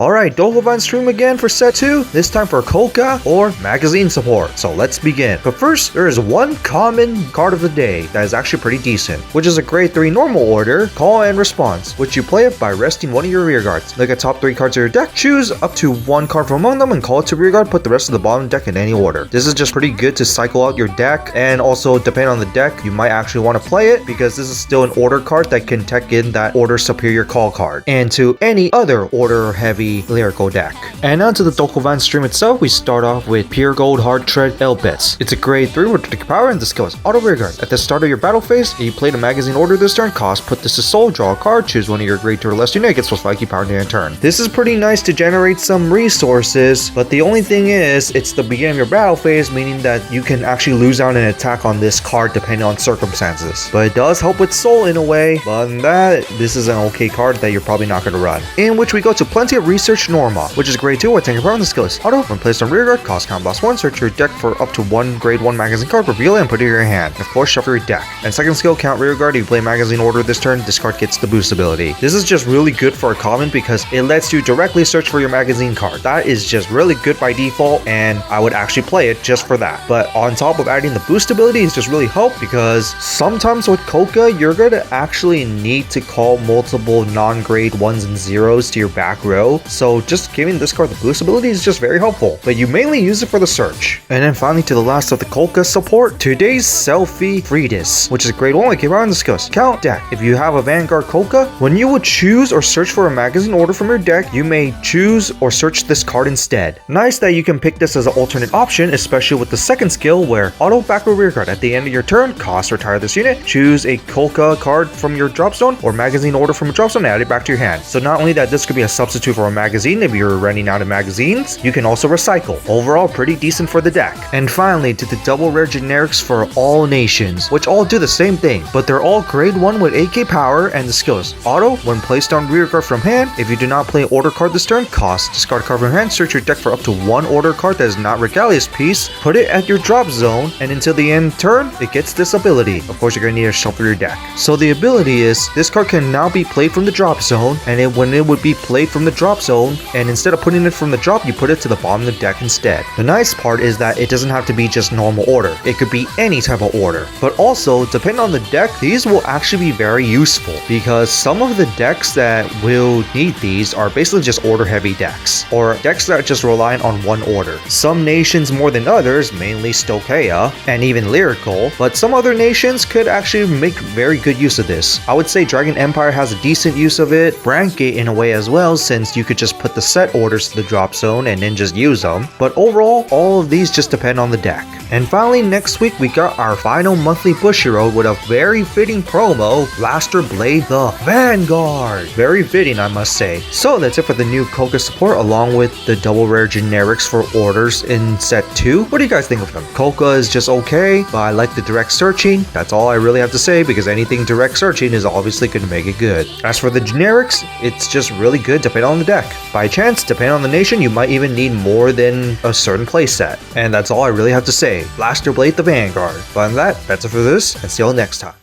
Alright, Dokkan stream again for set 2, this time for Kyouka or magazine support. So let's begin. But first, there is one common card of the day that is actually pretty decent, which is a grade 3 normal order, call and response, which you play it by resting one of your rear guards. Look at top 3 cards of your deck, choose up to one card from among them and call it to rear guard, put the rest of the bottom deck in any order. This is just pretty good to cycle out your deck, and also depending on the deck, you might actually want to play it because this is still an order card that can tech in that order superior call card, and to any other order heavy lyrical deck. And now to the Dokkan stream itself, we start off with Pure Gold Hard Tread L-Bits. It's a grade 3 with particular power, and the skill is auto rear guard. At the start of your battle phase, you play the magazine order this turn, cost, put this to soul, draw a card, choose one of your grade 2 or less unit, gets plus 5 key power in turn. This is pretty nice to generate some resources, but the only thing is, it's the beginning of your battle phase, meaning that you can actually lose out an attack on this card depending on circumstances. But it does help with soul in a way, but other than that, this is an okay card that you're probably not going to run. In which we go to Plenty of Research Norma, which is grade 2 with 10 power, and the skill is auto. When placed on rear guard, cost count boss 1, search your deck for up to one grade 1 magazine card, reveal it and put it in your hand. Of course, shuffle your deck. And second skill, count rear guard. If you play magazine order this turn, this card gets the boost ability. This is just really good for a common because it lets you directly search for your magazine card. That is just really good by default, and I would actually play it just for that. But on top of adding the boost ability, it's just really help because sometimes with Kyouka, you're going to actually need to call multiple non-grade 1s and 0s to your back row. So just giving this card the boost ability is just very helpful, but you mainly use it for the search. And then finally to the last of the Kyouka support, today's Selfie Freedis, which is grade 1 with K around discuss. Count deck. If you have a Vanguard Kyouka, when you would choose or search for a magazine order from your deck, you may choose or search this card instead. Nice that you can pick this as an alternate option, especially with the second skill where auto back or rear guard. At the end of your turn, cost retire this unit, choose a Kyouka card from your drop zone or magazine order from a drop zone and add it back to your hand. So not only that this could be a substitute for a magazine if you're running out of magazines, you can also recycle. Overall, pretty decent for the deck. And finally, to the double rare generics for all nations, which all do the same thing, but they're all grade 1 with 8k power, and the skill is auto. When placed on rear guard from hand, if you do not play order card this turn, cost, discard card from hand, search your deck for up to one order card that is not Regalia's piece, put it at your drop zone, and until the end turn, it gets this ability. Of course, you're going to need to shuffle your deck. So the ability is, this card can now be played from the drop zone, and when it would be played from the drop zone, and instead of putting it from the drop, you put it to the bottom of the deck instead. The nice part is that it doesn't have to be just normal order. It could be any type of order. But also, depending on the deck, these will actually be very useful because some of the decks that will need these are basically just order heavy decks, or decks that just rely on one order. Some nations more than others, mainly Stokeia and even Lyrical, but some other nations could actually make very good use of this. I would say Dragon Empire has a decent use of it, Brandgate in a way as well, since you could just put the set orders to the drop zone and then just use them. But overall, all of these just depend on the deck. And finally, next week we got our final monthly Bushiroad with a very fitting promo, Blaster Blade the Vanguard. Very fitting, I must say. So that's it for the new Kyouka support along with the double rare generics for orders in set 2. What do you guys think of them? Kyouka is just okay, but I like the direct searching. That's all I really have to say because anything direct searching is obviously going to make it good. As for the generics, it's just really good depending on the deck. By chance, depending on the nation, you might even need more than a certain playset. And that's all I really have to say. Blaster Blade the Vanguard. But other than that, that's it for this, and see you all next time.